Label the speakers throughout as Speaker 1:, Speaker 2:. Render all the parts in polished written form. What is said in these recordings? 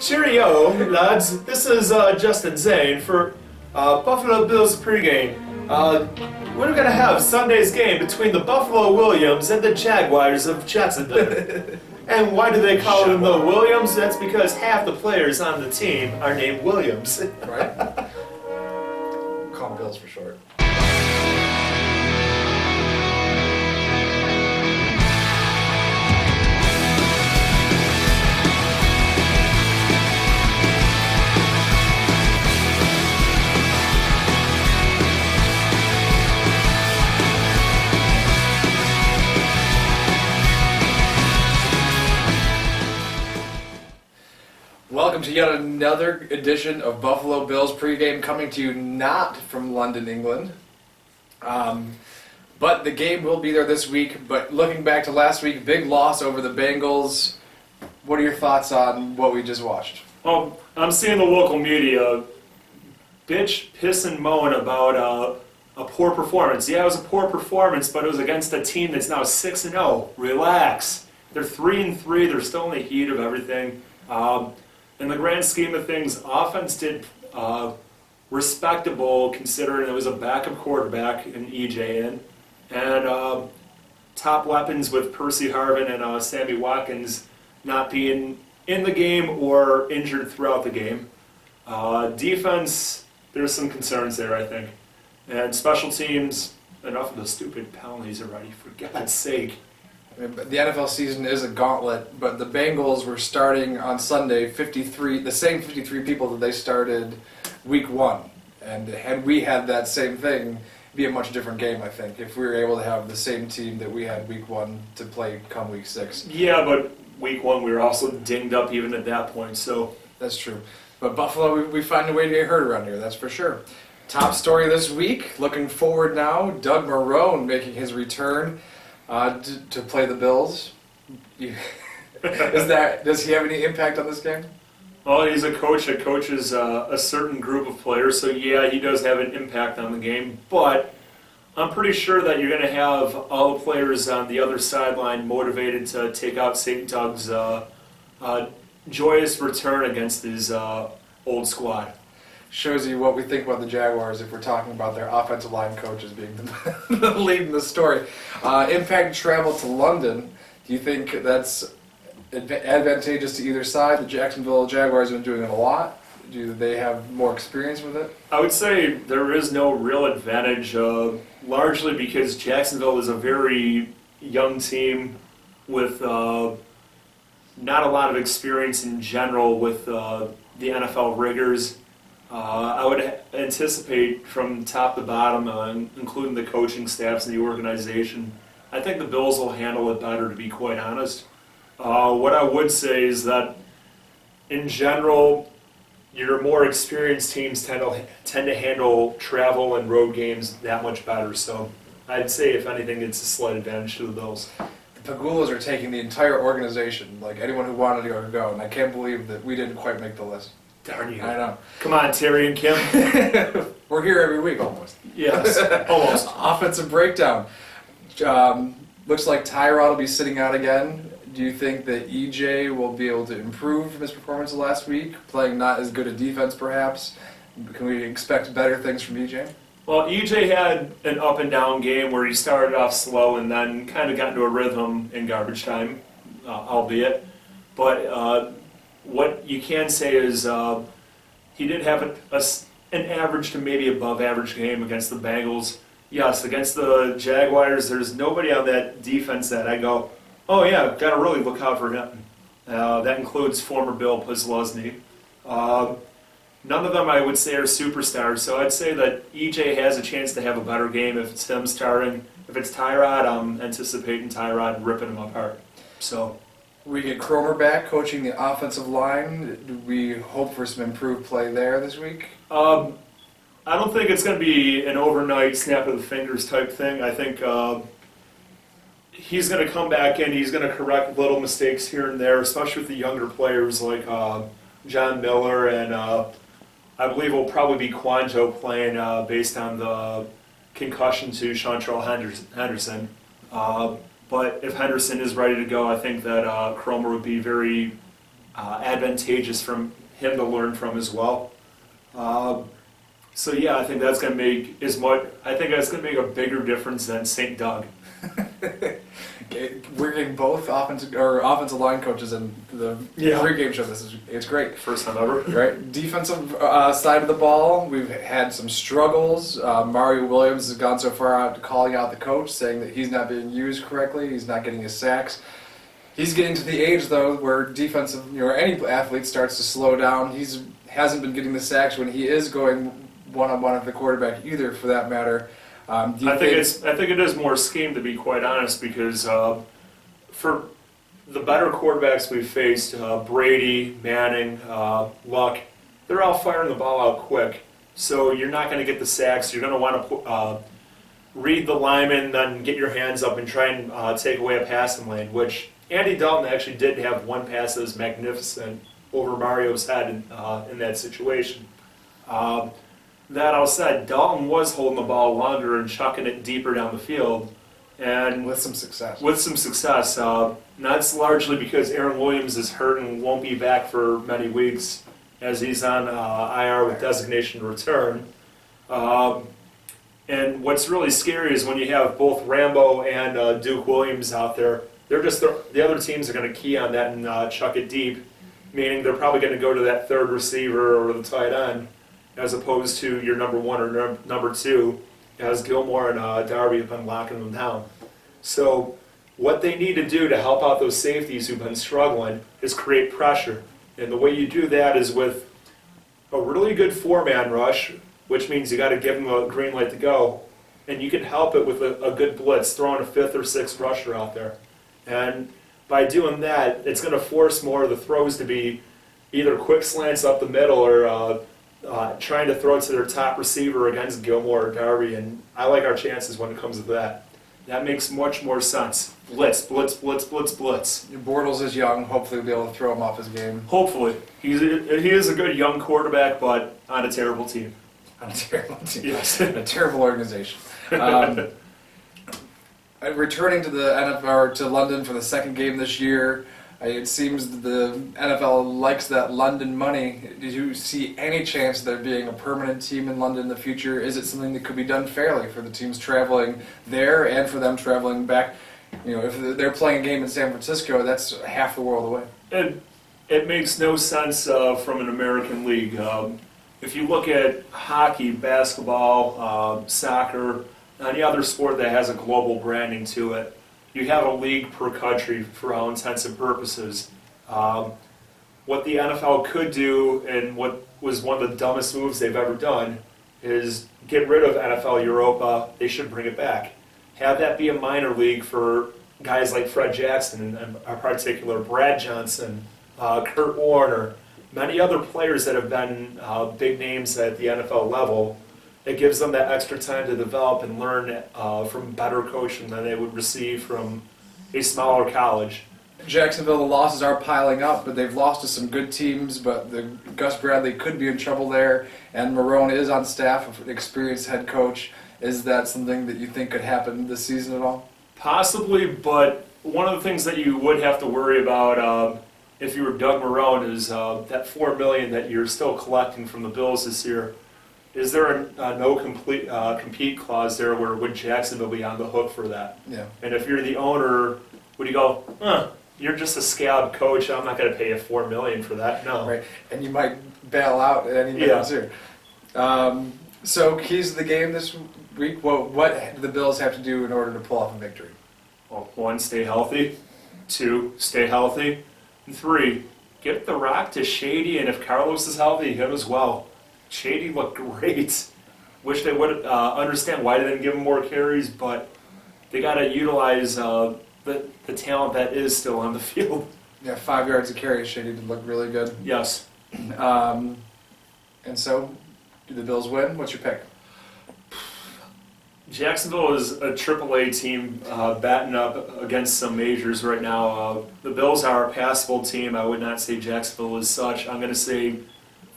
Speaker 1: Cheerio, lads. This is Justin Zane for Buffalo Bills pregame. We're going to have Sunday's game between the Buffalo Williams and the Jaguars of Jacksonville. And why do they call them the Williams? That's because half the players on the team are named Williams.
Speaker 2: Right? Call them Bills for short. Welcome to yet another edition of Buffalo Bills pregame, coming to you not from London, England. But the game will be there this week. But looking back to last week, big loss over the Bengals. What are your thoughts on what we just watched?
Speaker 1: Well, I'm seeing the local media bitch, piss, and moan about a poor performance. Yeah, it was a poor performance, but it was against a team that's now 6-0. Relax. They're 3-3. They're still in the heat of everything. In the grand scheme of things, offense did respectable considering it was a backup quarterback in EJ and top weapons with Percy, Harvin, and Sammy Watkins not being in the game or injured throughout the game. Defense, there's some concerns there, I think. And special teams, enough of the stupid penalties already, for God's sake.
Speaker 2: The NFL season is a gauntlet, but the Bengals were starting on Sunday the same 53 people that they started week one. And had we had that same thing, it'd be a much different game, I think, if we were able to have the same team that we had week one to play come week 6.
Speaker 1: Yeah, but week one we were also dinged up even at that point, so.
Speaker 2: That's true. But Buffalo, we find a way to get hurt around here, that's for sure. Top story this week, looking forward now, Doug Marrone making his return to play the Bills. Does he have any impact on this game?
Speaker 1: Well, he's a coach that coaches a certain group of players, so yeah, he does have an impact on the game. But I'm pretty sure that you're going to have all the players on the other sideline motivated to take out St. Doug's joyous return against his old squad.
Speaker 2: Shows you what we think about the Jaguars if we're talking about their offensive line coaches being the lead in the story. Impact travel to London. Do you think that's advantageous to either side? The Jacksonville Jaguars have been doing it a lot. Do they have more experience with it?
Speaker 1: I would say there is no real advantage, largely because Jacksonville is a very young team with not a lot of experience in general with the NFL rigors. I would anticipate from top to bottom, including the coaching staffs and the organization, I think the Bills will handle it better, to be quite honest. What I would say is that, in general, your more experienced teams tend to handle travel and road games that much better. So I'd say, if anything, it's a slight advantage to the Bills.
Speaker 2: The Pegulas are taking the entire organization, like anyone who wanted to go, and I can't believe that we didn't quite make the list.
Speaker 1: Darn you.
Speaker 2: I know.
Speaker 1: Come on, Terry and Kim.
Speaker 2: We're here every week, almost.
Speaker 1: Yes, almost.
Speaker 2: Offensive breakdown. Looks like Tyrod will be sitting out again. Do you think that EJ will be able to improve from his performance last week, playing not as good a defense perhaps? Can we expect better things from EJ?
Speaker 1: Well, EJ had an up and down game where he started off slow and then kind of got into a rhythm in garbage time, albeit. But what you can say is he did have an average to maybe above average game against the Bengals. Yes, against the Jaguars, there's nobody on that defense that I go, oh yeah, got to really look out for him. That includes former Bill Posluzsny. None of them I would say are superstars, so I'd say that EJ has a chance to have a better game if it's him starting. If it's Tyrod, I'm anticipating Tyrod ripping him apart. So.
Speaker 2: We get Kromer back coaching the offensive line. Do we hope for some improved play there this week?
Speaker 1: I don't think it's going to be an overnight snap of the fingers type thing. I think he's going to come back in. He's going to correct little mistakes here and there, especially with the younger players like John Miller and I believe it will probably be Kouandjio playing based on the concussion to Seantrel Henderson. But if Henderson is ready to go, I think that Kromer would be very advantageous from him to learn from as well. So yeah, I think that's going to make a bigger difference than St. Doug.
Speaker 2: We're getting both offensive line coaches in the pregame show. It's great.
Speaker 1: First time ever.
Speaker 2: Right. Defensive side of the ball, we've had some struggles. Mario Williams has gone so far out to calling out the coach, saying that he's not being used correctly. He's not getting his sacks. He's getting to the age though where any athlete starts to slow down. Hasn't been getting the sacks when he is going one-on-one with the quarterback either, for that matter. I think it is more scheme, to be quite honest, because for the better quarterbacks we've faced, Brady, Manning, Luck, they're all firing the ball out quick. So you're not going to get the sacks. You're going to want to read the lineman, then get your hands up and try and take away a passing lane, which Andy Dalton actually did have one pass that was magnificent over Mario's head in that situation. That all said, Dalton was holding the ball longer and chucking it deeper down the field, and with some success.
Speaker 1: That's largely because Aaron Williams is hurt and won't be back for many weeks, as he's on IR with designation to return. And what's really scary is when you have both Rambo and Duke Williams out there. The other teams are going to key on that and chuck it deep, meaning they're probably going to go to that third receiver or the tight end, as opposed to your number one or number two, as Gilmore and Darby have been locking them down. So what they need to do to help out those safeties who've been struggling is create pressure. And the way you do that is with a really good four-man rush, which means you got to give them a green light to go, and you can help it with a good blitz, throwing a fifth or sixth rusher out there. And by doing that, it's going to force more of the throws to be either quick slants up the middle or trying to throw it to their top receiver against Gilmore or Darby, and I like our chances when it comes to that. That makes much more sense. Blitz, blitz, blitz, blitz, blitz.
Speaker 2: Bortles is young. Hopefully we'll be able to throw him off his game.
Speaker 1: Hopefully. He is a good young quarterback, but on a terrible team.
Speaker 2: On a terrible team.
Speaker 1: Yes.
Speaker 2: A terrible organization. Returning to the NFL or to London for the second game this year, it seems that the NFL likes that London money. Did you see any chance of there being a permanent team in London in the future? Is it something that could be done fairly for the teams traveling there and for them traveling back? If they're playing a game in San Francisco, that's half the world away.
Speaker 1: It makes no sense from an American league. If you look at hockey, basketball, soccer, any other sport that has a global branding to it, you have a league per country for all intents and purposes. What the NFL could do, and what was one of the dumbest moves they've ever done, is get rid of NFL Europa. They should bring it back. Have that be a minor league for guys like Fred Jackson, and in particular Brad Johnson, Kurt Warner, many other players that have been big names at the NFL level. It gives them that extra time to develop and learn from better coaching than they would receive from a smaller college.
Speaker 2: Jacksonville, the losses are piling up, but they've lost to some good teams, but Gus Bradley could be in trouble there, and Marrone is on staff, an experienced head coach. Is that something that you think could happen this season at all?
Speaker 1: Possibly, but one of the things that you would have to worry about if you were Doug Marrone is that $4 million that you're still collecting from the Bills this year. Is there a no compete clause there where would Jacksonville be on the hook for that?
Speaker 2: Yeah.
Speaker 1: And if you're the owner, would you go, you're just a scab coach, I'm not going to pay you $4 million for that? No.
Speaker 2: Right. And you might bail out at any minute too. So keys to the game this week, what do the Bills have to do in order to pull off a victory?
Speaker 1: Well, 1, stay healthy. 2, stay healthy. And 3, get the rock to Shady, and if Carlos is healthy, him as well. Shady looked great. Wish they would understand why they didn't give him more carries, but they got to utilize the talent that is still on the field.
Speaker 2: Yeah, 5 yards of carry. Shady did look really good.
Speaker 1: Yes.
Speaker 2: And so, do the Bills win? What's your pick?
Speaker 1: Jacksonville is a AAA team batting up against some majors right now. The Bills are a passable team. I would not say Jacksonville is such. I'm going to say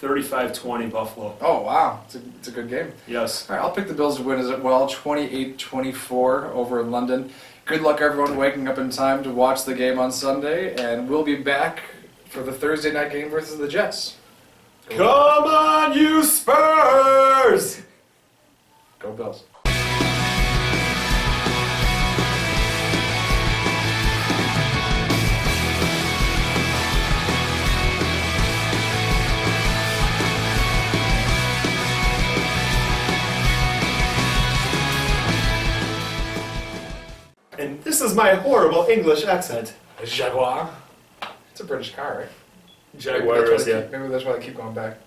Speaker 1: 35-20 Buffalo.
Speaker 2: Oh, wow. It's a good game.
Speaker 1: Yes.
Speaker 2: All right, I'll pick the Bills to win as well, 28-24 over in London. Good luck, everyone, waking up in time to watch the game on Sunday, and we'll be back for the Thursday night game versus the Jets.
Speaker 1: Come on, you Spurs!
Speaker 2: Go Bills.
Speaker 1: And this is my horrible English accent.
Speaker 2: A Jaguar. It's a British car, right?
Speaker 1: Jaguars, yeah.
Speaker 2: Maybe that's why I keep going back.